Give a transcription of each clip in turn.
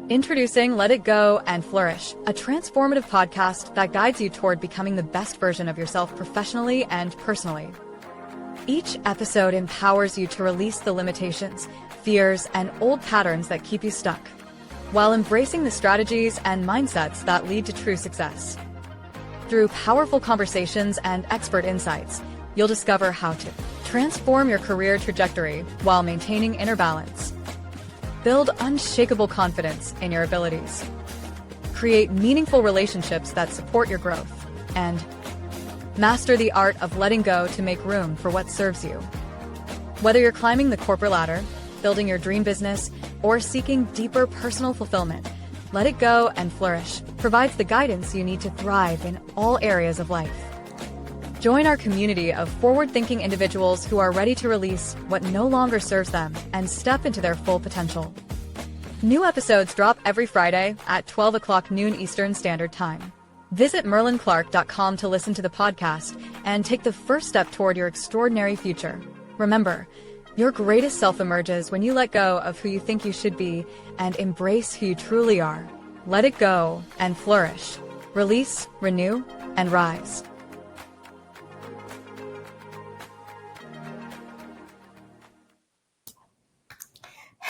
Introducing Let It Go and Flourish, a transformative podcast that guides you toward becoming the best version of yourself professionally and personally. Each episode empowers you to release the limitations, fears, and old patterns that keep you stuck, while embracing the strategies and mindsets that lead to true success. Through powerful conversations and expert insights, you'll discover how to transform your career trajectory while maintaining inner balance. Build unshakable confidence in your abilities. Create meaningful relationships that support your growth. And master the art of letting go to make room for what serves you. Whether you're climbing the corporate ladder, building your dream business, or seeking deeper personal fulfillment, Let It Go and Flourish provides the guidance you need to thrive in all areas of life. Join our community of forward-thinking individuals who are ready to release what no longer serves them and step into their full potential. New episodes drop every Friday at 12 o'clock noon Eastern Standard Time. Visit merlynclarke.com to listen to the podcast and take the first step toward your extraordinary future. Remember, your greatest self emerges when you let go of who you think you should be and embrace who you truly are. Let it go and flourish. Release, renew, and rise.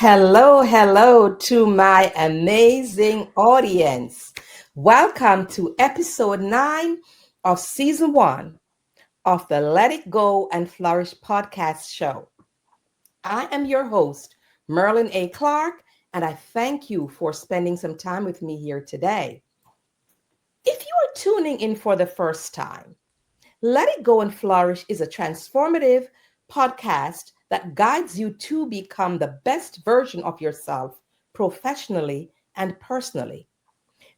Hello to my amazing audience. Welcome to episode 9 of season 1 of the Let It Go and Flourish podcast show. I am your host, Merlyn Clarke, and I thank you for spending some time with me here today. If you are tuning in for the first time, Let It Go and Flourish is a transformative podcast that guides you to become the best version of yourself professionally and personally.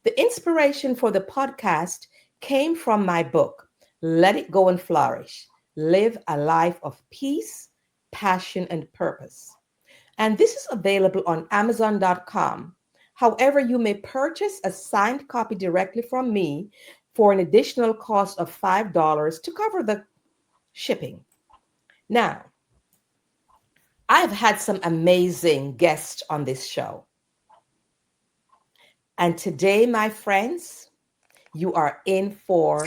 The inspiration for the podcast came from my book, Let It Go and Flourish, Live a Life of Peace, Passion, and Purpose. And this is available on Amazon.com. However, you may purchase a signed copy directly from me for an additional cost of $5 to cover the shipping. Now, I've had some amazing guests on this show. And today, my friends, you are in for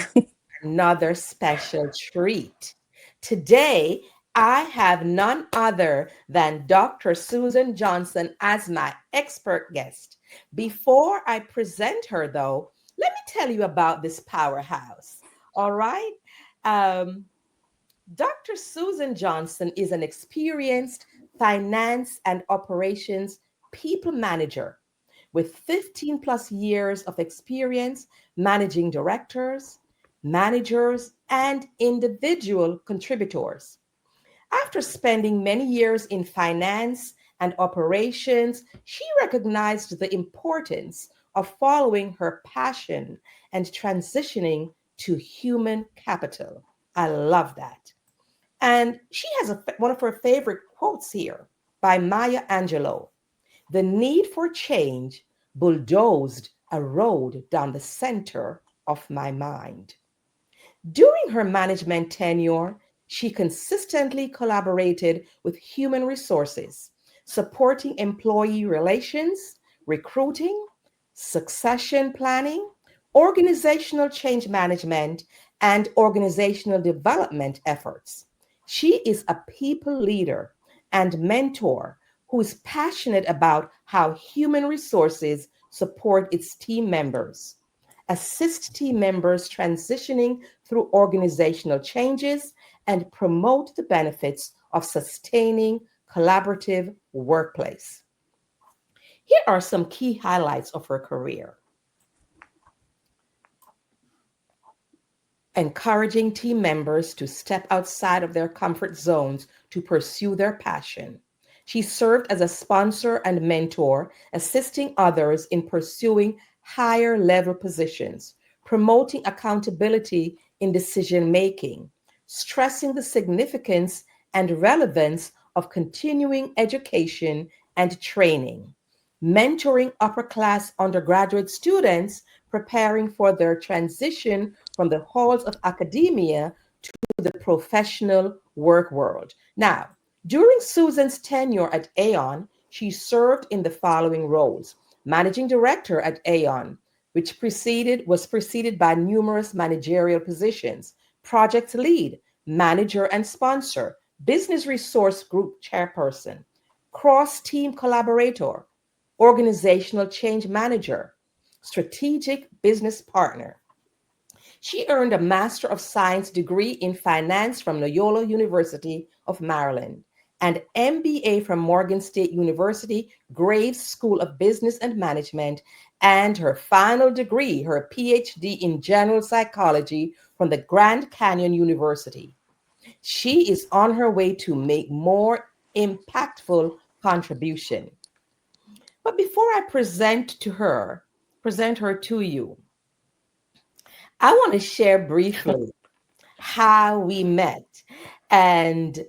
another special treat. Today, I have none other than Dr. Susan Johnson as my expert guest. Before I present her, though, let me tell you about this powerhouse. All right? Dr. Susan Johnson is an experienced finance and operations people manager with 15 plus years of experience managing directors, managers, and individual contributors. After spending many years in finance and operations, she recognized the importance of following her passion and transitioning to human capital. I love that. And she has one of her favorite quotes here by Maya Angelou. The need for change bulldozed a road down the center of my mind. During her management tenure, she consistently collaborated with human resources, supporting employee relations, recruiting, succession planning, organizational change management, and organizational development efforts. She is a people leader and mentor who is passionate about how human resources support its team members, assist team members transitioning through organizational changes, and promote the benefits of sustaining collaborative workplace. Here are some key highlights of her career. Encouraging team members to step outside of their comfort zones to pursue their passion. She served as a sponsor and mentor, assisting others in pursuing higher level positions, promoting accountability in decision making, stressing the significance and relevance of continuing education and training, mentoring upper-class undergraduate students preparing for their transition from the halls of academia to the professional work world. Now, during Susan's tenure at Aon, she served in the following roles: managing director at Aon, which was preceded by numerous managerial positions, project lead, manager and sponsor, business resource group chairperson, cross-team collaborator, organizational change manager, strategic business partner. She earned a Master of Science degree in finance from Loyola University of Maryland and MBA from Morgan State University Graves School of Business and Management, and her final degree, her PhD in general psychology from the Grand Canyon University. She is on her way to make more impactful contribution. But before I present her to you, I want to share briefly how we met. And,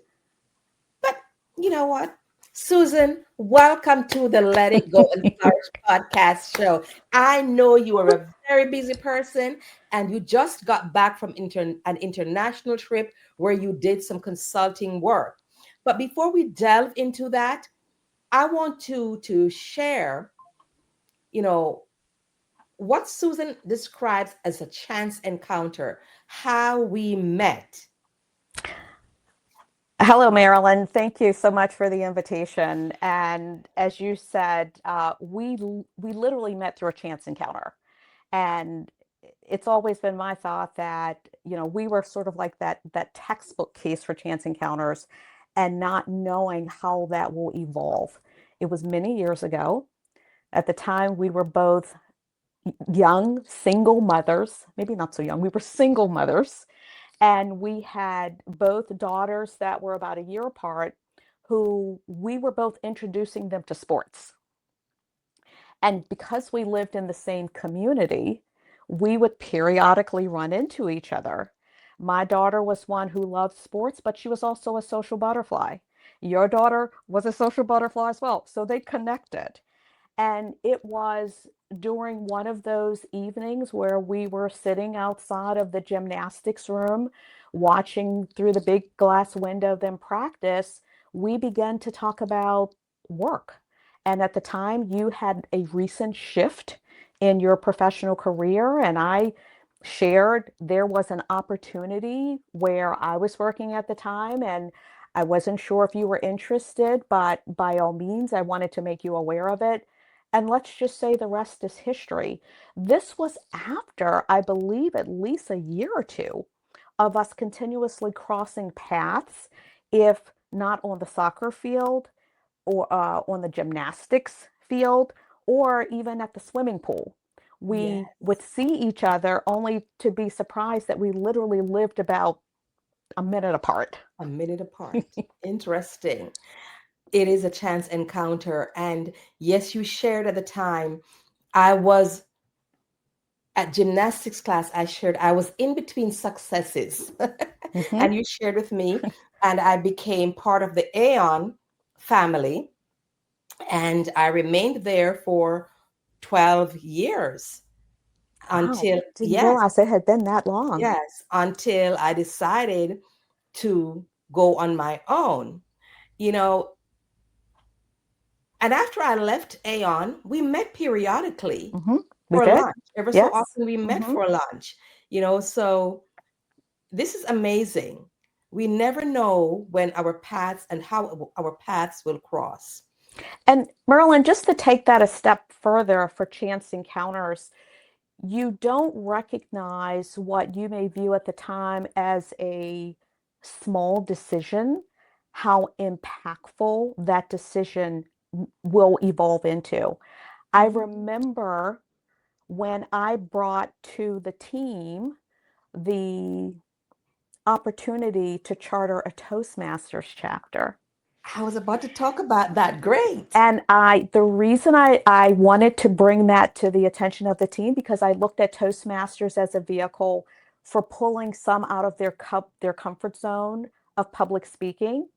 but you know what? Susan, welcome to the Let It Go and Flourish podcast show. I know you are a very busy person and you just got back from an international trip where you did some consulting work. But before we delve into that, I want to share, you know, what Susan describes as a chance encounter, how we met. Hello, Merlyn. Thank you so much for the invitation. And as you said, we literally met through a chance encounter. And it's always been my thought that, we were sort of like that textbook case for chance encounters and not knowing how that will evolve. It was many years ago. At the time, we were both young, single mothers, maybe not so young, we were single mothers. And we had both daughters that were about a year apart who we were both introducing them to sports. And because we lived in the same community, we would periodically run into each other. My daughter was one who loved sports, but she was also a social butterfly. Your daughter was a social butterfly as well. So they connected. And it was during one of those evenings where we were sitting outside of the gymnastics room, watching through the big glass window them practice, we began to talk about work. And at the time, you had a recent shift in your professional career, and I shared there was an opportunity where I was working at the time, and I wasn't sure if you were interested, but by all means, I wanted to make you aware of it. And let's just say the rest is history. This was after, I believe, at least a year or two of us continuously crossing paths, if not on the soccer field or on the gymnastics field, or even at the swimming pool. We would Yes, see each other only to be surprised that we literally lived about a minute apart. a minute apart. Interesting. It is a chance encounter. And yes, you shared at the time, I was at gymnastics class, I shared I was in between successes. Mhm. And you shared with me, and I became part of the Aon family. And I remained there for 12 years Wow, until, didn't yes, realize it had been that long. until I decided to go on my own. You know, and after I left Aon, we met periodically Hmm. We for did. lunch. Ever so Yes. often we met Hmm. for lunch, so this is amazing. We never know when our paths and how our paths will cross. And Merlin, just to take that a step further for chance encounters, you don't recognize what you may view at the time as a small decision, how impactful that decision will evolve into. I Mhm. remember when I brought to the team the opportunity to charter a Toastmasters chapter. I was about to talk about that. Great. And the reason I wanted to bring that to the attention of the team, because I looked at Toastmasters as a vehicle for pulling some out of their comfort zone of public speaking.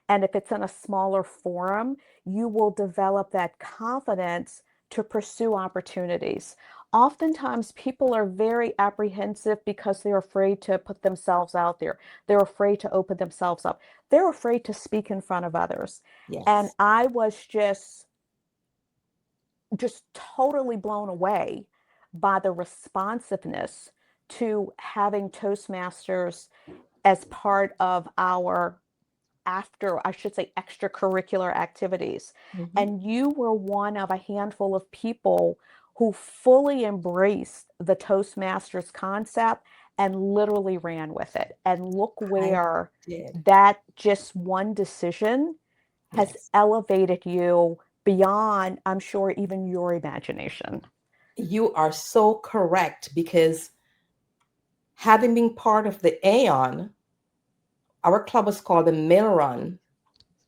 And if it's in a smaller forum, you will develop that confidence to pursue opportunities. Oftentimes, people are very apprehensive because they're afraid to put themselves out there. They're afraid to open themselves up. They're afraid to speak in front of others. And Yes. I was just just totally blown away by the responsiveness to having Toastmasters as part of our extracurricular activities. Mhm. And you were one of a handful of people who fully embraced the Toastmasters concept and literally ran with it. And look I where did. that just one decision has Yes. elevated you beyond, I'm sure, even your imagination. You are so correct because having been part of the Aeon, our club was called the Merlyn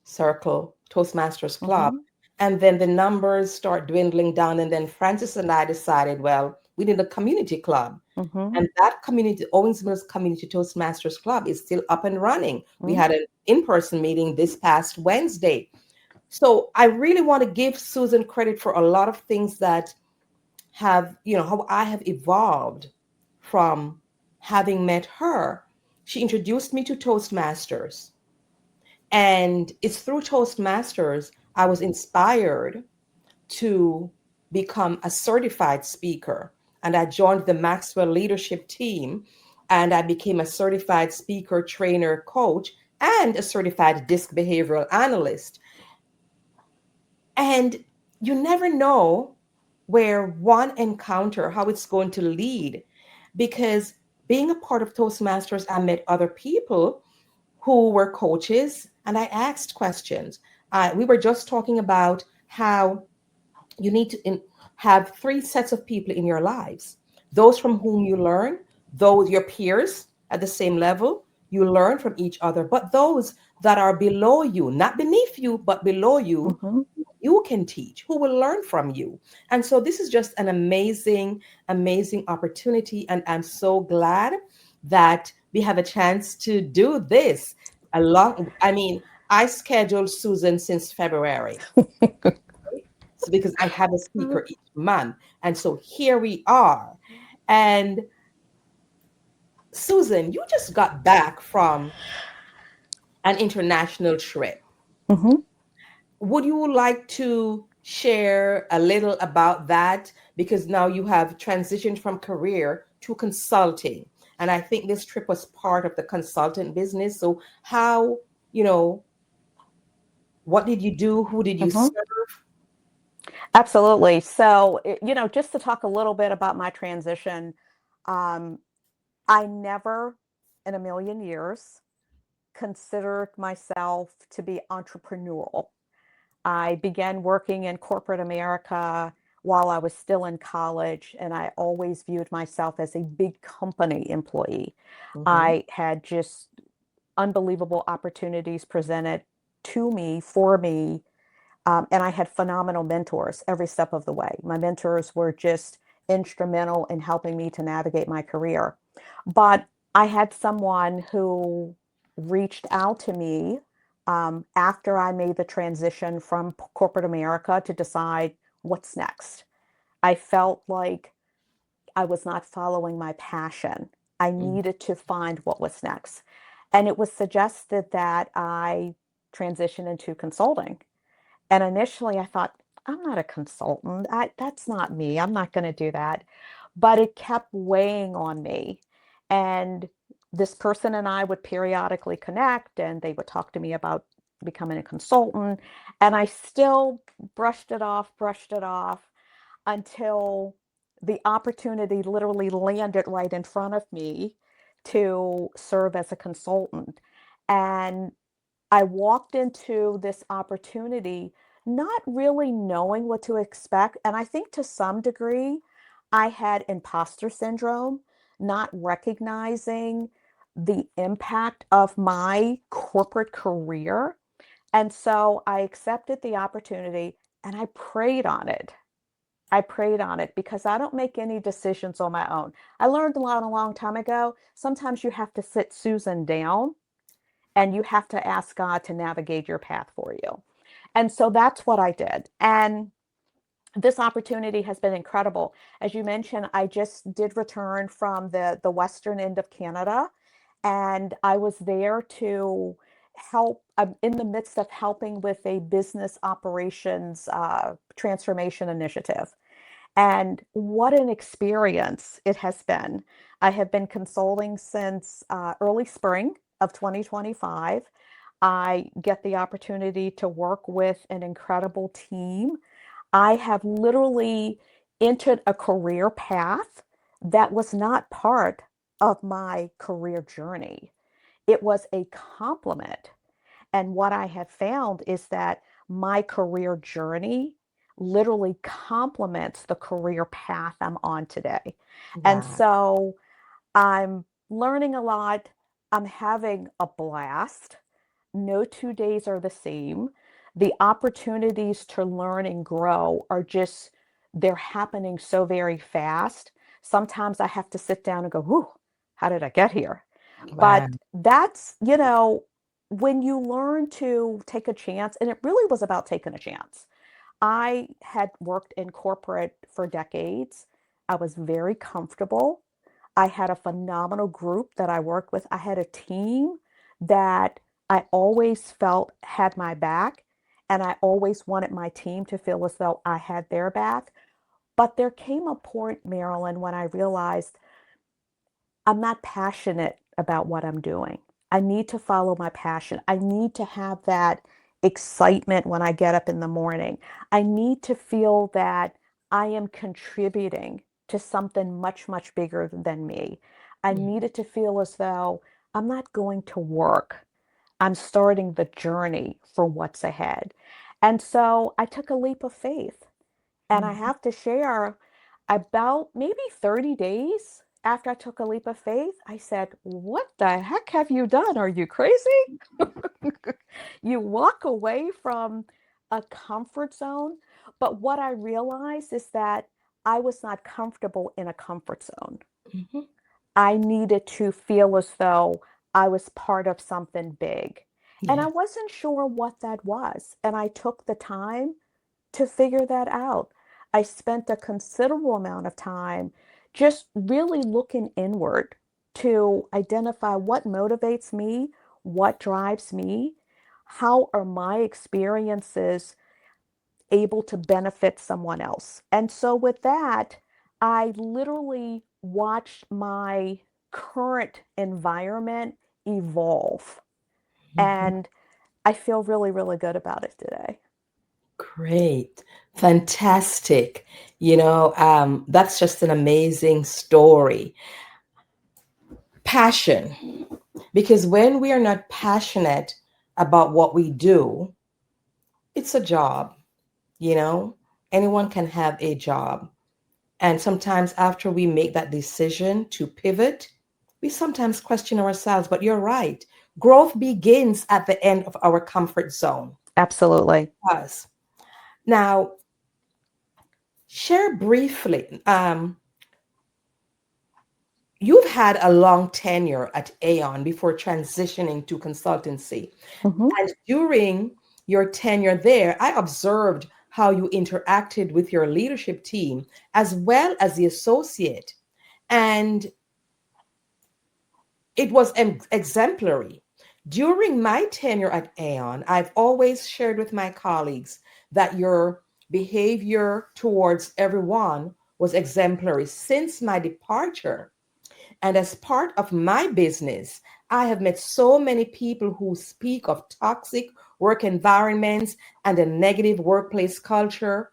Circle Toastmasters Club. Mhm, And then the numbers start dwindling down. And then Francis and I decided, well, we need a community club. mhm, And that community, Owings Mills Community Toastmasters Club, is still up and running. We mhm, had an in person meeting this past Wednesday. So I really want to give Susan credit for a lot of things that have, how I have evolved from having met her. She introduced me to Toastmasters. And it's through Toastmasters I was inspired to become a certified speaker. And I joined the Maxwell leadership team and I became a certified speaker, trainer, coach, and a certified disc behavioral analyst. And you never know where one encounter, how it's going to lead. Because being a part of Toastmasters, I met other people who were coaches and I asked questions. We were just talking about how you need to have three sets of people in your lives: those from whom you learn, those your peers at the same level, you learn from each other, but those that are below you, not beneath you, but below you, mhm. you can teach, who will learn from you. And so this is just an amazing, amazing opportunity. And I'm so glad that we have a chance to do this. I mean, I scheduled Susan since February. So because I have a speaker each month. And so here we are. And Susan, you just got back from an international trip. Mhm. Would you like to share a little about that? Because now you have transitioned from career to consulting. And I think this trip was part of the consultant business. So, how, you know, what did you do? Who did you Mhm. serve? Absolutely. So, just to talk a little bit about my transition, um, I never in a million years considered myself to be entrepreneurial. I began working in corporate America while I was still in college, and I always viewed myself as a big company employee. Mm-hmm. I had just unbelievable opportunities presented to me, for me, and I had phenomenal mentors every step of the way. My mentors were just instrumental in helping me to navigate my career. But I had someone who reached out to me after I made the transition from corporate America to decide what's next. I felt like I was not following my passion. I needed to find what was next. And it was suggested that I transition into consulting. And initially I thought, I'm not a consultant. That's not me. I'm not going to do that. But it kept weighing on me. And this person and I would periodically connect and they would talk to me about becoming a consultant. And I still brushed it off until the opportunity literally landed right in front of me to serve as a consultant. And I walked into this opportunity not really knowing what to expect. And I think to some degree, I had imposter syndrome, not recognizing the impact of my corporate career. And so I accepted the opportunity and I prayed on it. I prayed on it because I don't make any decisions on my own. I learned a long time ago. Sometimes you have to sit Susan down and you have to ask God to navigate your path for you. And so that's what I did. And this opportunity has been incredible. As you mentioned, I just did return from the western end of Canada, and I was there to I'm in the midst of helping with a business operations transformation initiative. And what an experience it has been. I have been consulting since early spring of 2025. I get the opportunity to work with an incredible team. I have literally entered a career path that was not part of my career journey. It was a complement. And what I have found is that my career journey literally complements the career path I'm on today. And Wow. so I'm learning a lot. I'm having a blast. No 2 days are the same. The opportunities to learn and grow are just, they're happening so very fast. Sometimes I have to sit down and go, whew, how did I get here? Wow. But that's, you know, when you learn to take a chance, and it really was about taking a chance. I had worked in corporate for decades. I was very comfortable. I had a phenomenal group that I worked with. I had a team that I always felt had my back, and I always wanted my team to feel as though I had their back. But there came a point, Marilyn, when I realized I'm not passionate about what I'm doing. I need to follow my passion. I need to have that excitement when I get up in the morning. I need to feel that I am contributing to something much, much bigger than me. I needed to feel as though I'm not going to work. I'm starting the journey for what's ahead. And so I took a leap of faith. And I Mhm. have to share, about maybe 30 days after I took a leap of faith, I said, what the heck have you done? Are you crazy? You walk away from a comfort zone. But what I realized is that I was not comfortable in a comfort zone. Mhm. I needed to feel as though I was part of something big. And I Yeah. wasn't sure what that was. And I took the time to figure that out. I spent a considerable amount of time just really looking inward to identify what motivates me, what drives me, how are my experiences able to benefit someone else. And so with that, I literally watched my current environment evolve. Mhm. And I feel really, really good about it today. Great. Fantastic. That's just an amazing story. Passion. Because when we are not passionate about what we do, it's a job, you know? Anyone can have a job. And sometimes after we make that decision to pivot, we sometimes question ourselves, but you're right. Growth begins at the end of our comfort zone. Absolutely. Us. Now, share briefly. You've had a long tenure at Aon before transitioning to consultancy. Mhm. And during your tenure there, I observed how you interacted with your leadership team as well as the associate. And it was exemplary. During my tenure at Aon, I've always shared with my colleagues that your behavior towards everyone was exemplary. Since my departure, and as part of my business, I have met so many people who speak of toxic work environments and a negative workplace culture.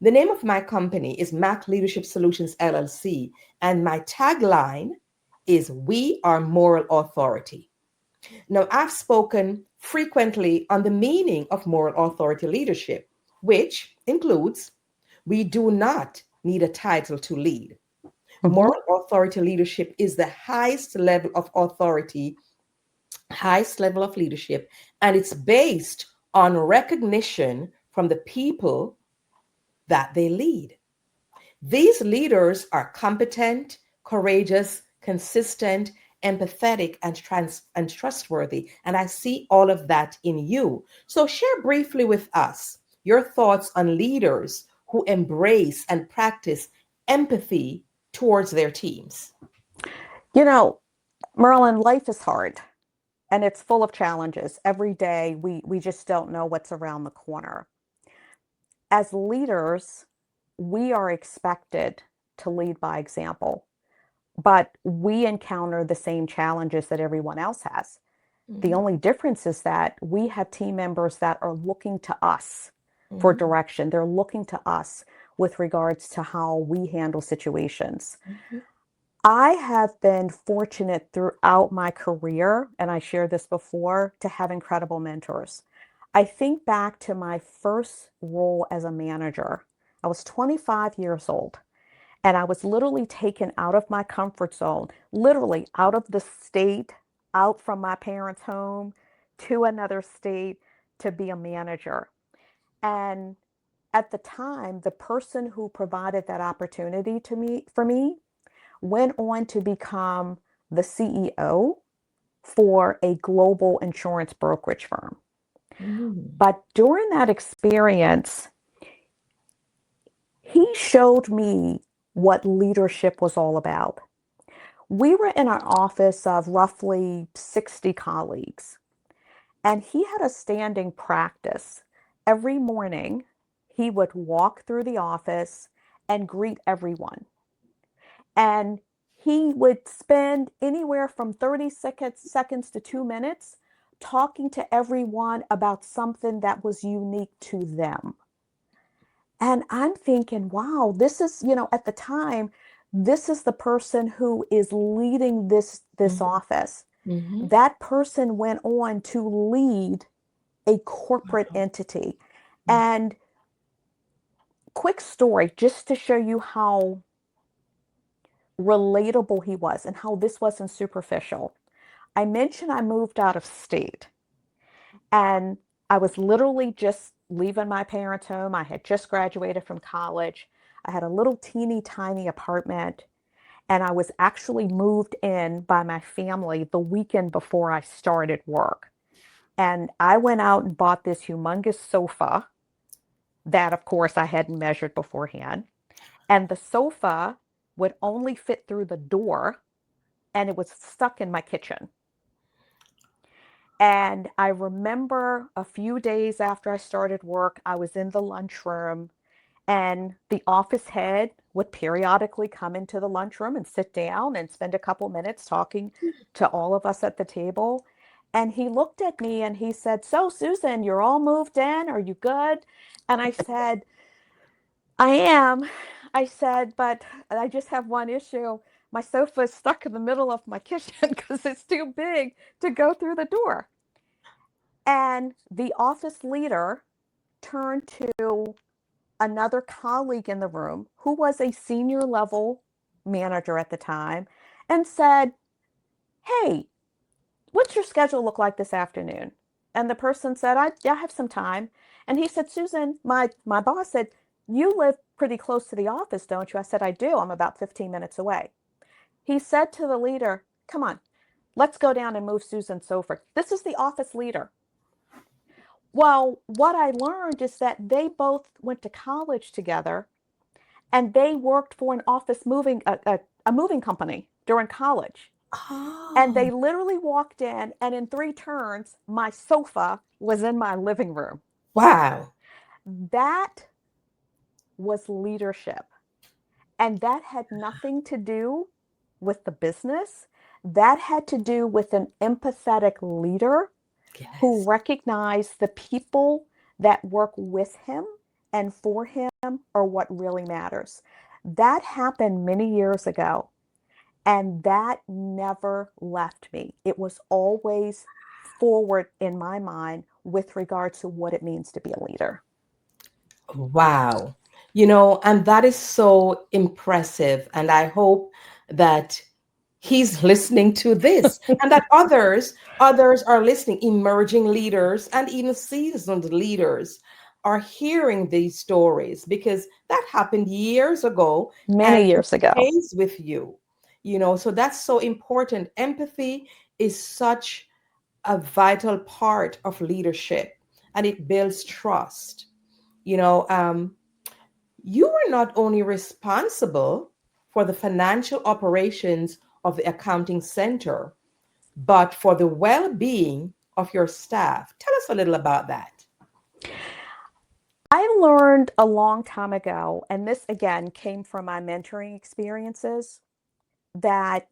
The name of my company is Mac Leadership Solutions LLC, and my tagline is We Are Moral Authority. Now, I've spoken frequently on the meaning of moral authority leadership, which includes we do not need a title to lead. Mhm. Moral authority leadership is the highest level of leadership, and it's based on recognition from the people that they lead. These leaders are competent, courageous, consistent, empathetic, and trustworthy. And I see all of that in you. So share briefly with us your thoughts on leaders who embrace and practice empathy towards their teams. You know, Merlin, life is hard. And it's full of challenges. Every day, we just don't know what's around the corner. As leaders, we are expected to lead by example, but we encounter the same challenges that everyone else has. The Mhm. only difference is that we have team members that are looking to us for Mhm. direction. They're looking to us with regards to how we handle situations. Mhm. I have been fortunate throughout my career, and I shared this before, to have incredible mentors. I think back to my first role as a manager. I was 25 years old, and I was literally taken out of my comfort zone, literally out of the state, out from my parents' home to another state to be a manager. And at the time, the person who provided that opportunity to me for me went on to become the CEO for a global insurance brokerage firm. Mhm. But during that experience, he showed me what leadership was all about. We were in an office of roughly 60 colleagues, and he had a standing practice. Every morning, he would walk through the office and greet everyone. And he would spend anywhere from 30 seconds to 2 minutes talking to everyone about something that was unique to them. And I'm thinking, wow, this is, at the time, this is the person who is leading this Mhm. office. Mhm. That person went on to lead a corporate entity. Mhm. And quick story, just to show you how relatable he was and how this wasn't superficial. I mentioned I moved out of state, and I was literally just leaving my parents' home. I had just graduated from college. I had a little teeny tiny apartment, and I was actually moved in by my family the weekend before I started work. And I went out and bought this humongous sofa that, of course, I hadn't measured beforehand. And the sofa would only fit through the door, and it was stuck in my kitchen. And I remember a few days after I started work, I was in the lunchroom, and the office head would periodically come into the lunchroom and sit down and spend a couple minutes talking to all of us at the table. And he looked at me and he said, "So, Susan, you're all moved in. Are you good?" And I said, "I am." I said, "But I just have one issue. My sofa is stuck in the middle of my kitchen because it's too big to go through the door." And the office leader turned to another colleague in the room who was a senior level manager at the time and said, "Hey, what's your schedule look like this afternoon?" And the person said, I have some time. And he said, "Susan, my boss said, you live pretty close to the office, don't you?" I said, "I do. I'm about 15 minutes away." He said to the leader, "Come on, let's go down and move Susan's sofa." This is the office leader. Well, what I learned is that they both went to college together, and they worked for an office a moving company during college. And Oh, they literally walked in, and in three turns, my sofa was in my living room. wow. That was leadership. And that had nothing to do with the business. That had to do with an empathetic leader who Yes. recognized the people that work with him and for him are what really matters. That happened many years ago, and that never left me. It was always forward in my mind with regard to what it means to be a leader. Wow. And that is so impressive. And I hope that he's listening to this and that others are listening, emerging leaders and even seasoned leaders are hearing these stories because that happened years ago and Many it years ago. stays with you. So that's so important. Empathy is such a vital part of leadership, and it builds trust. you know um, you are not only responsible for the financial operations of the accounting center, but for the well-being of your staff. Tell us a little about that. I learned a long time ago, and this again came from my mentoring experiences, that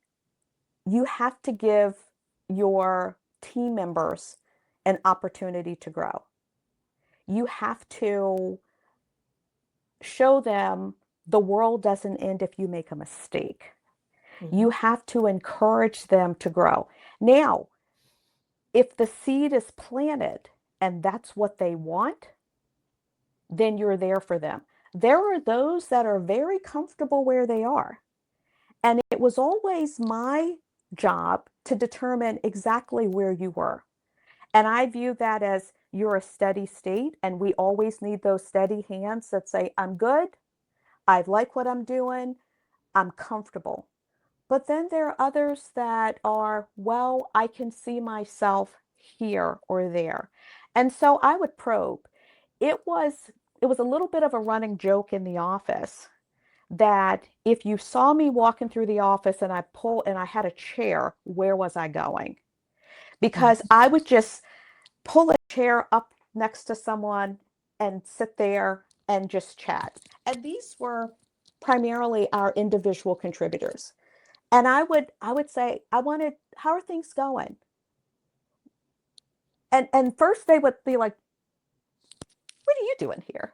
you have to give your team members an opportunity to grow. You have to show them the world doesn't end if you make a mistake. You have to encourage them to grow. Now, if the seed is planted and that's what they want, then you're there for them. There are those that are very comfortable where they are. And it was always my job to determine exactly where you were. And I view that as you're a steady state, and we always need those steady hands that say, I'm good, I like what I'm doing, I'm comfortable. But then there are others that are, well, I can see myself here or there. And so I would probe. It was it was a little bit of a running joke in the office that if you saw me walking through the office and I had a chair, where was I going? Because I would just pull a chair up next to someone and sit there and just chat. And these were primarily our individual contributors. And I would say, how are things going? And first they would be like, what are you doing here?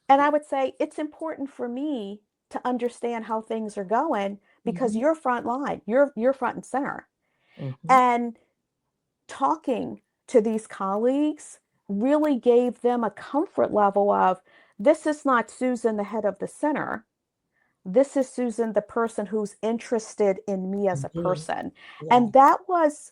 And I would say, it's important for me to understand how things are going because you're front line, you're front and center. And talking to these colleagues really gave them a comfort level of, this is not Susan, the head of the center. This is Susan, the person who's interested in me as a person. And that was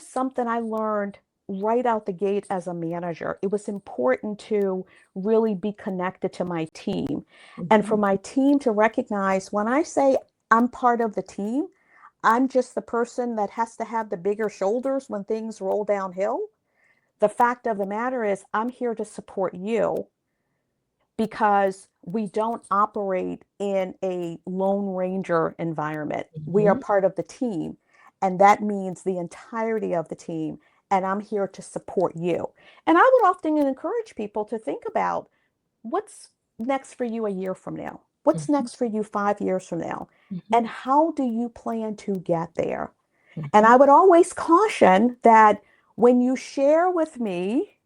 something I learned right out the gate as a manager. It was important to really be connected to my team and for my team to recognize when I say I'm part of the team, I'm just the person that has to have the bigger shoulders when things roll downhill. The fact of the matter is, I'm here to support you because we don't operate in a Lone Ranger environment. We are part of the team, and that means the entirety of the team, and I'm here to support you. And I would often encourage people to think about what's next for you a year from now? What's next for you 5 years from now? And how do you plan to get there? And I would always caution that when you share with me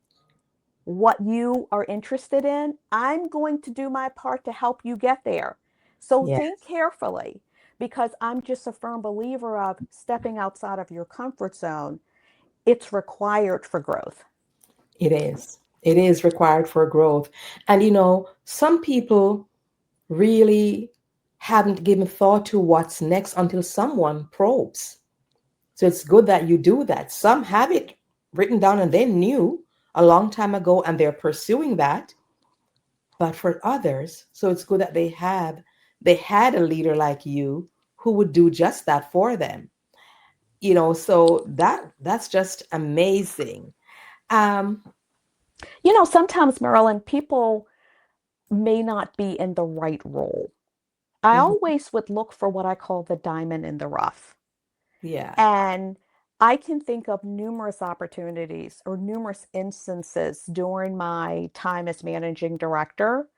what you are interested in, I'm going to do my part to help you get there. So think carefully, because I'm just a firm believer of stepping outside of your comfort zone. It's required for growth. It is. It is required for growth. And some people really haven't given thought to what's next until someone probes. So it's good that you do that. Some have it written down and they knew a long time ago and they're pursuing that. But for others, so it's good that they had a leader like you who would do just that for them. So that's just amazing. Um, Sometimes, Merlyn, people may not be in the right role. I mhm, always would look for what I call the diamond in the rough. yeah. And I can think of numerous opportunities or numerous instances during my time as managing director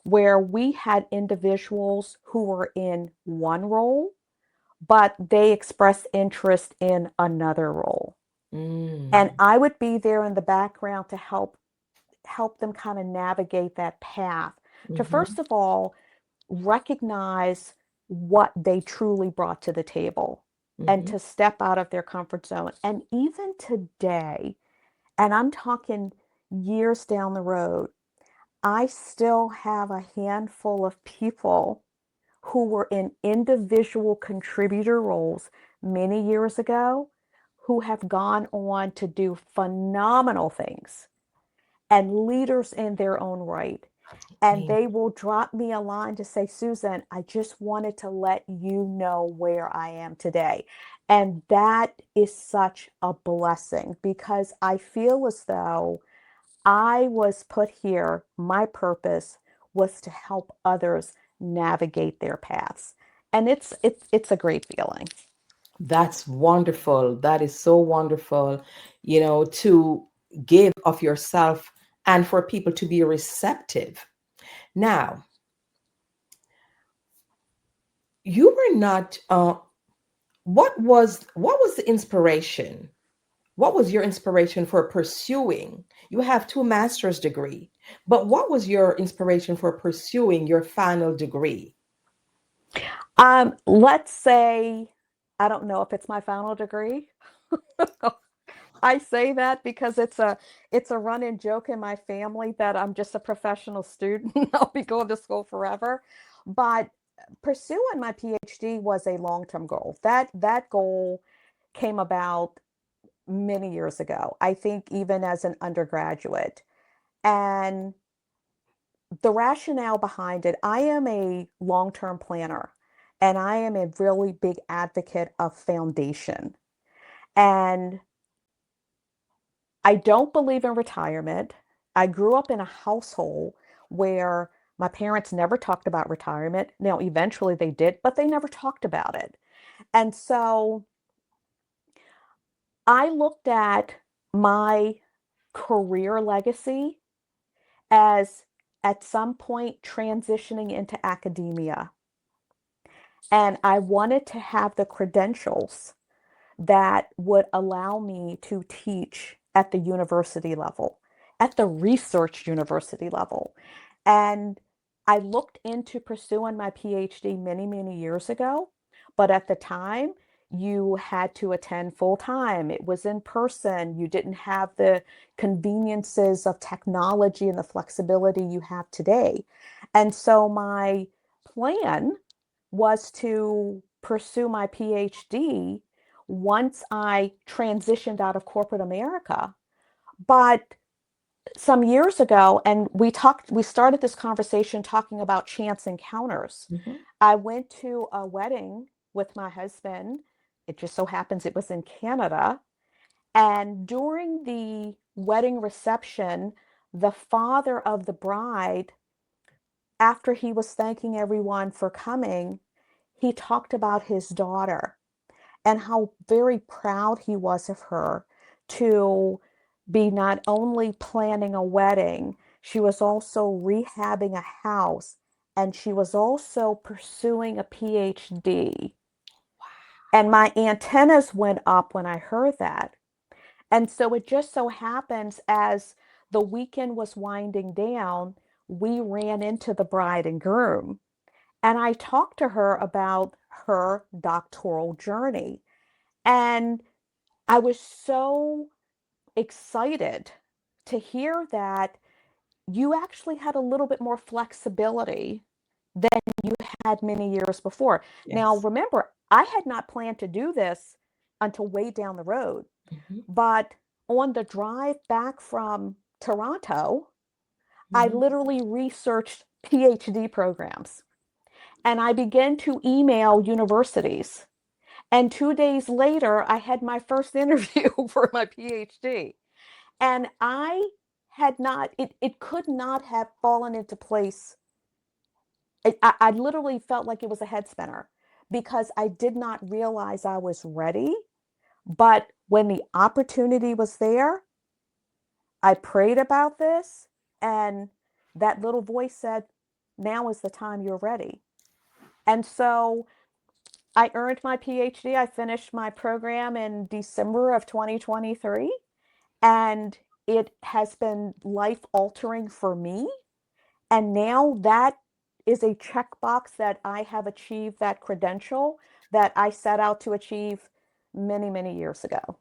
where we had individuals who were in one role, but they expressed interest in another role. And Mm, I would be there in the background to help them kind of navigate that path to, mhm, first of all, recognize what they truly brought to the table and mhm. to step out of their comfort zone. And even today, and I'm talking years down the road, I still have a handful of people who were in individual contributor roles many years ago who have gone on to do phenomenal things and leaders in their own right. And Amen. they will drop me a line to say, Susan, I just wanted to let you know where I am today. And that is such a blessing because I feel as though I was put here, my purpose was to help others navigate their paths. And it's a great feeling. That's wonderful. That is so wonderful, to give of yourself and for people to be receptive. Now, you were not, what was the inspiration? What was your inspiration for pursuing? You have two master's degree, but what was your inspiration for pursuing your final degree? Let's say, I don't know if it's my final degree. I say that because it's a running joke in my family that I'm just a professional student. I'll be going to school forever. But pursuing my PhD was a long-term goal. That goal came about many years ago. I think even as an undergraduate. And the rationale behind it, I am a long-term planner and I am a really big advocate of foundation. And I don't believe in retirement. I grew up in a household where my parents never talked about retirement. Now, eventually they did, but they never talked about it. And so I looked at my career legacy as at some point transitioning into academia. And I wanted to have the credentials that would allow me to teach at the university level, at the research university level. And I looked into pursuing my PhD many, many years ago, but at the time, you had to attend full time. It was in person. You didn't have the conveniences of technology and the flexibility you have today. And so my plan was to pursue my PhD once I transitioned out of corporate America. But some years ago, and we started this conversation talking about chance encounters. Mhm. I went to a wedding with my husband. It just so happens it was in Canada. And during the wedding reception, the father of the bride, after he was thanking everyone for coming, he talked about his daughter and how very proud he was of her to be not only planning a wedding, she was also rehabbing a house and she was also pursuing a PhD. And my antennas went up when I heard that. And so it just so happens as the weekend was winding down, we ran into the bride and groom. And I talked to her about her doctoral journey. And I was so excited to hear that you actually had a little bit more flexibility than you had many years before. Now, Yes. remember, I had not planned to do this until way down the road, Mhm. but on the drive back from Toronto, I Mhm. literally researched PhD programs and I began to email universities. And 2 days later, I had my first interview for my PhD. And I had not, it could not have fallen into place. I literally felt like it was a head spinner because I did not realize I was ready. But when the opportunity was there, I prayed about this, and that little voice said, now is the time you're ready. And so I earned my PhD. I finished my program in December of 2023, and it has been life altering for me. And now that is a checkbox that I have achieved that credential that I set out to achieve many, many years ago.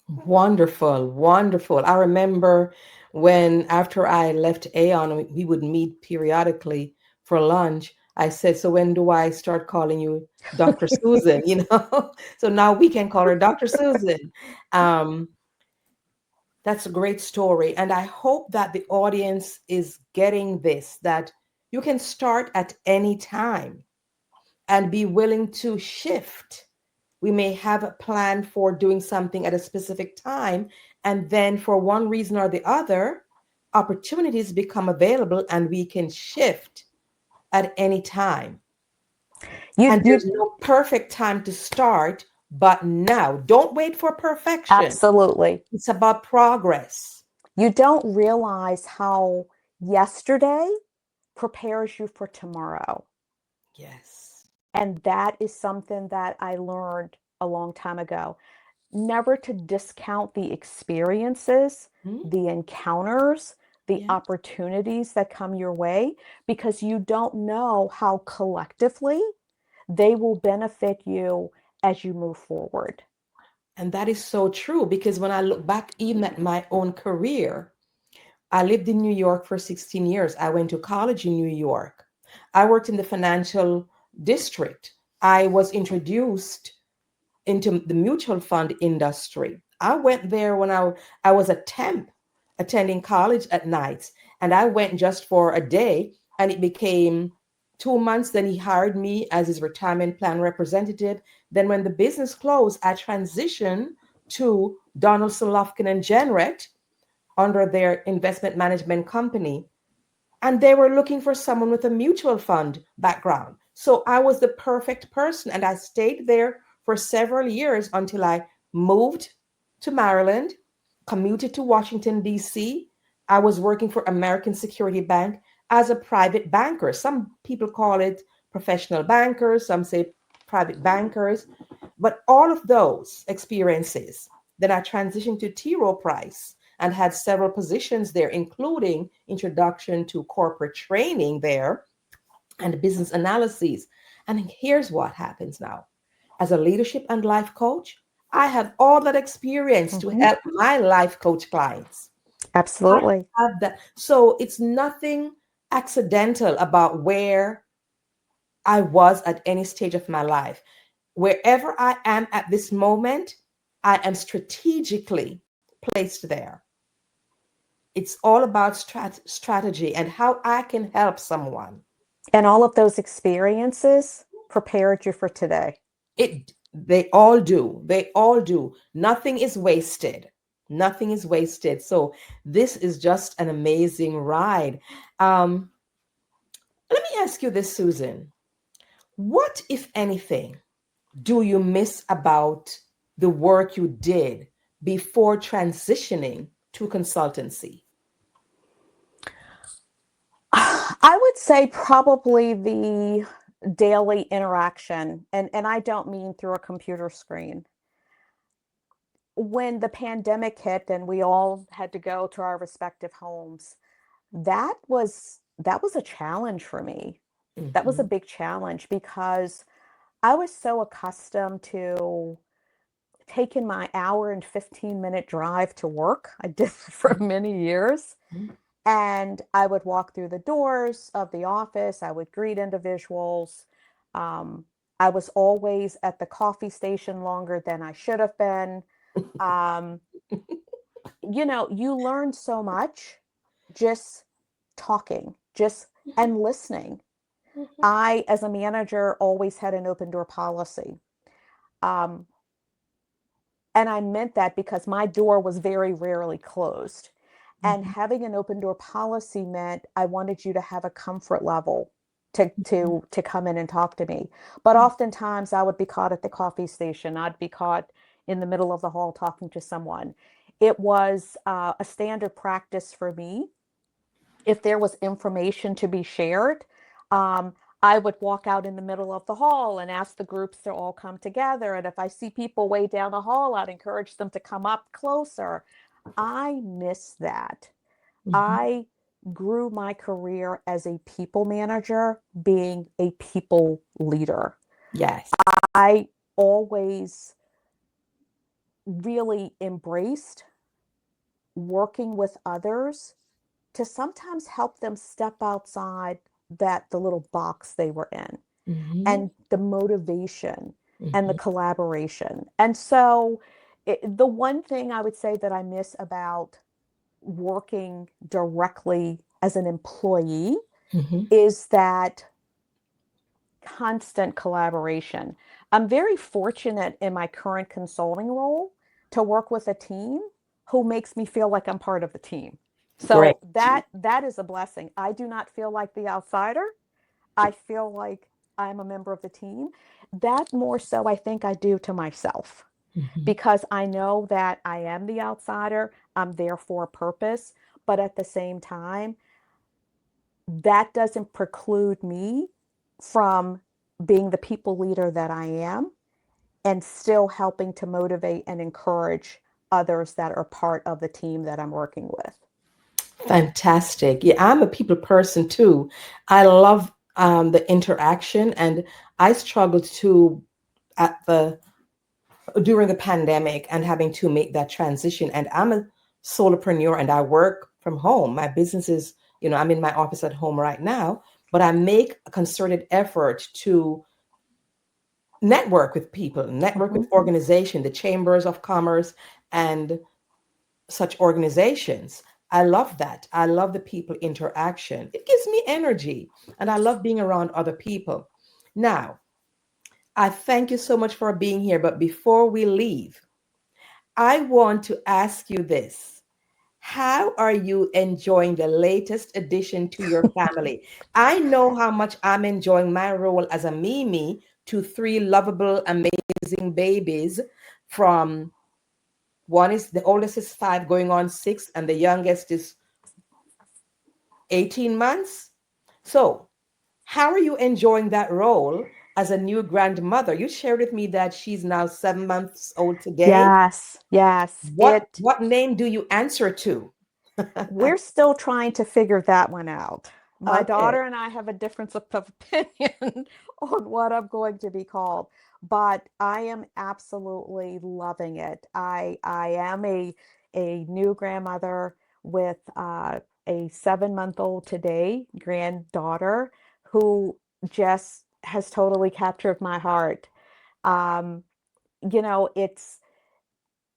Wonderful, wonderful. I remember when after I left Aon, we would meet periodically for lunch. I said, "So when do I start calling you Dr. Susan?" So now we can call her Dr. Susan. Um, that's a great story. And I hope that the audience is getting this, that you can start at any time and be willing to shift. We may have a plan for doing something at a specific time, and then for one reason or the other, opportunities become available and we can shift at any time. You, And you, there's no perfect time to start, but now. Don't wait for perfection. Absolutely. It's about progress. You don't realize how yesterday prepares you for tomorrow. Yes. And that is something that I learned a long time ago. Never to discount the experiences, Hmm? the encounters, the Yeah. opportunities that come your way, because you don't know how collectively they will benefit you as you move forward. And that is so true because when I look back even at my own career, I lived in New York for 16 years. I went to college in New York. I worked in the financial district. I was introduced into the mutual fund industry. I went there when I was a temp attending college at nights, and I went just for a day, and it became 2 months. Then he hired me as his retirement plan representative. Then when the business closed, I transitioned to Donaldson Lofkin and Jenrette under their investment management company, and they were looking for someone with a mutual fund background. So I was the perfect person, and I stayed there for several years until I moved to Maryland, commuted to Washington, D.C. I was working for American Security Bank as a private banker. Some people call it professional bankers, some say private bankers. But all of those experiences, then I transitioned to T. Rowe Price and had several positions there, including introduction to corporate training there and business analyses. And here's what happens now. As a leadership and life coach, I have all that experience to Mhm. help my life coach clients. I Absolutely. have that. So it's nothing accidental about where I was at any stage of my life. Wherever I am at this moment, I am strategically placed there. It's all about strategy and how I can help someone. And all of those experiences prepared you for today. They all do. They all do. Nothing is wasted. Nothing is wasted. So this is just an amazing ride. Um, Let me ask you this, Susan. What, if anything, do you miss about the work you did before transitioning to consultancy? I would say probably the daily interaction, and I don't mean through a computer screen. When the pandemic hit and we all had to go to our respective homes, that was a challenge for me. That was a Mhm. big challenge because I was so accustomed to taking my hour and 15-minute drive to work. I did it for many years. Mhm. And I would walk through the doors of the office. I would greet individuals. Um, I was always at the coffee station longer than I should have been. Um, you learn so much just talking, just and listening. Mhm. I, as a manager, always had an open door policy. Um, and I meant that because my door was very rarely closed. And Mhm. having an open door policy meant I wanted you to have a comfort level to come in and talk to me. But Mhm. oftentimes I would be caught at the coffee station. I'd be caught in the middle of the hall talking to someone. It was a standard practice for me. If there was information to be shared, um, I would walk out in the middle of the hall and ask the groups to all come together. And if I see people way down the hall, I'd encourage them to come up closer. I miss that. Mhm. I grew my career as a people manager, being a people leader. Yes. I always really embraced working with others to sometimes help them step outside the little box they were in, Mhm. and the motivation and the Mhm. collaboration. And so the one thing I would say that I miss about working directly as an employee Mhm. is that constant collaboration. I'm very fortunate in my current consulting role to work with a team who makes me feel like I'm part of the team. Great. So that is a blessing. I do not feel like the outsider. I feel like I'm a member of the team. That more so I think I do to myself, Mhm. because I know that I am the outsider. I'm there for a purpose, but at the same time, that doesn't preclude me from being the people leader that I am and still helping to motivate and encourage others that are part of the team that I'm working with. Fantastic. Yeah, I'm a people person too. I love the interaction, and I struggled too at the during the pandemic and having to make that transition. And I'm a solopreneur and I work from home. My business is, I'm in my office at home right now, but I make a concerted effort to network with people, network Mhm. with organization, the chambers of commerce and such organizations. I love that. I love the people interaction. It gives me energy and I love being around other people. Now, I thank you so much for being here. But before we leave, I want to ask you this. How are you enjoying the latest addition to your family? I know how much I'm enjoying my role as a Mimi to three lovable, amazing babies from one is the oldest is 5 going on 6 and the youngest is 18 months. So, how are you enjoying that role as a new grandmother? You shared with me that she's now 7 months old today. Yes, yes. What name do you answer to? We're still trying to figure that one out. My Okay. daughter and I have a difference of opinion on what I'm going to be called, but I am absolutely loving it. I am a new grandmother with a 7-month-old today granddaughter who just has totally captured my heart. Um, it's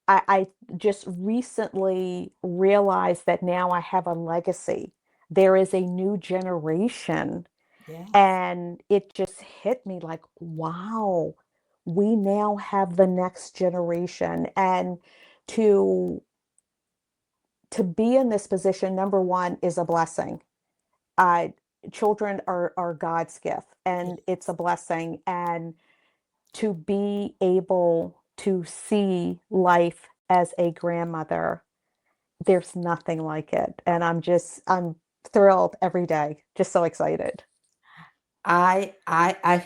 I just recently realized that now I have a legacy. There is a new generation, Yes. and it just hit me like, wow, we now have the next generation. And to to be in this position, number one, is a blessing. Uh, Children are God's gift, and it's a blessing. And to be able to see life as a grandmother, there's nothing like it. And I'm thrilled every day, just so excited. I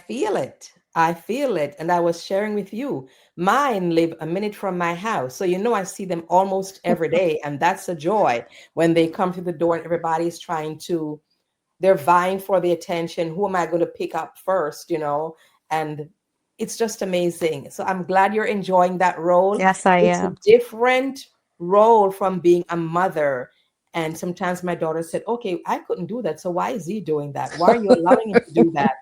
feel it. I feel it. And I was sharing with you. Mine live a minute from my house. So I see them almost every day. And that's a joy when they come through the door and everybody's they're vying for the attention. Who am I going to pick up first? And it's just amazing. So I'm glad you're enjoying that role. Yes, I It's a am. different role from being a mother. And sometimes my daughter said, okay, I couldn't do that. So why is he doing that? Why are you allowing him to do that?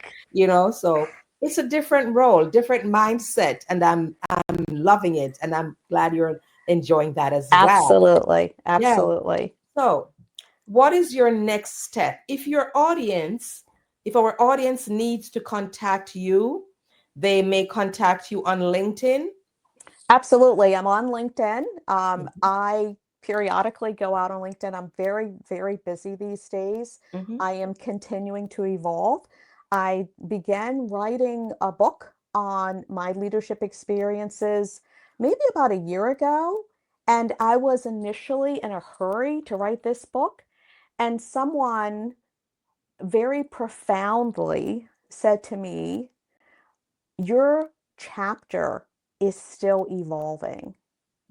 So it's a different role, different mindset. And I'm loving it. And I'm glad you're enjoying that as well. Absolutely. Yeah. Absolutely. So what is your next step? If our audience needs to contact you, they may contact you on LinkedIn. Absolutely. I'm on LinkedIn. Mhm. I periodically go out on LinkedIn. I'm very, very busy these days. Mhm. I am continuing to evolve. I began writing a book on my leadership experiences maybe about a year ago. And I was initially in a hurry to write this book. And someone very profoundly said to me, your chapter is still evolving.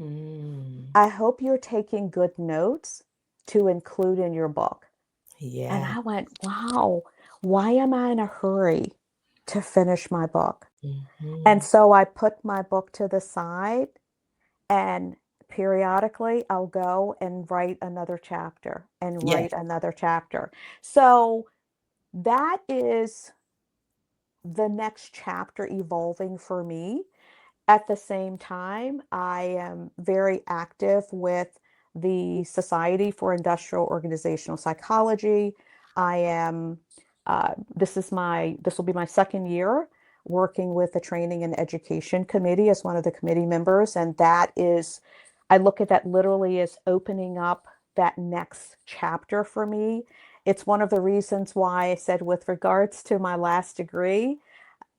Mm. I hope you're taking good notes to include in your book. And Yeah. I went, wow, why am I in a hurry to finish my book? And Mhm. so I put my book to the side, and periodically I'll go and write another chapter and Yes. write another chapter. So that is the next chapter evolving for me. At the same time, I am very active with the Society for Industrial Organizational Psychology. I am, this will be my second year working with the Training and Education Committee as one of the committee members. And I look at that literally as opening up that next chapter for me. It's one of the reasons why I said, with regards to my last degree,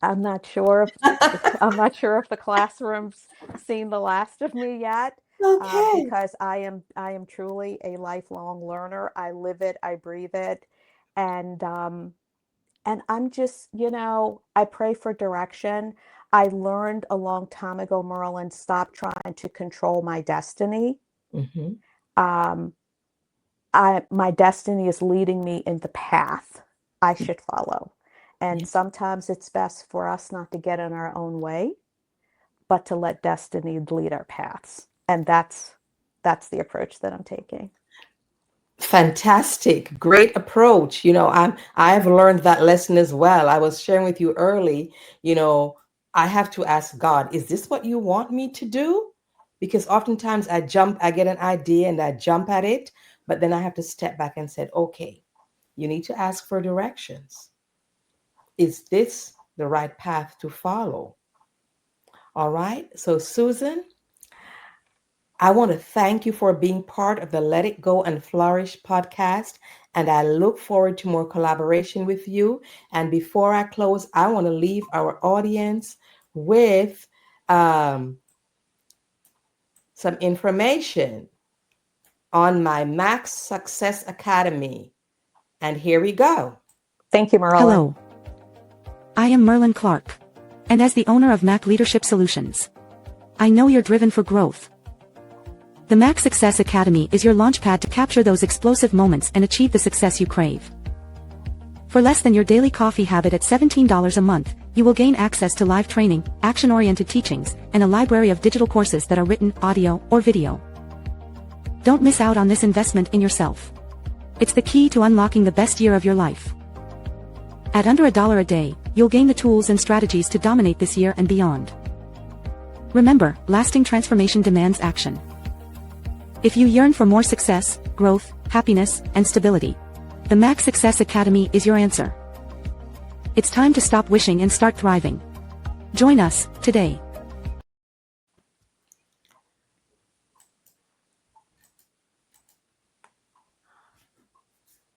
I'm not sure I'm not sure if the classroom's seen the last of me yet, Okay. because I am truly a lifelong learner. I live it, I breathe it, and I'm just, I pray for direction. I learned a long time ago, Merlyn, stop trying to control my destiny. Mm-hmm. Um, my destiny is leading me in the path I should follow. And Yeah. sometimes it's best for us not to get in our own way, but to let destiny lead our paths. And that's the approach that I'm taking. Fantastic. Great approach. I've learned that lesson as well. I was sharing with you early, I have to ask God, is this what you want me to do? Because oftentimes I get an idea and I jump at it, but then I have to step back and say, okay, you need to ask for directions. Is this the right path to follow? All right. So, Susan, I want to thank you for being part of the Let It Go and Flourish podcast. And I look forward to more collaboration with you. And before I close, I want to leave our audience with some information on my Max Success Academy. And here we go. Thank you, Merlyn. Hello. I am Merlyn Clarke. And as the owner of Mac Leadership Solutions, I know you're driven for growth. The Mac Success Academy is your launchpad to capture those explosive moments and achieve the success you crave. For less than your daily coffee habit at $17 a month, you will gain access to live training, action-oriented teachings, and a library of digital courses that are written, audio, or video. Don't miss out on this investment in yourself. It's the key to unlocking the best year of your life. At under $1 a day, you'll gain the tools and strategies to dominate this year and beyond. Remember, lasting transformation demands action. If you yearn for more success, growth, happiness, and stability, the Mac Success Academy is your answer. It's time to stop wishing and start thriving. Join us today.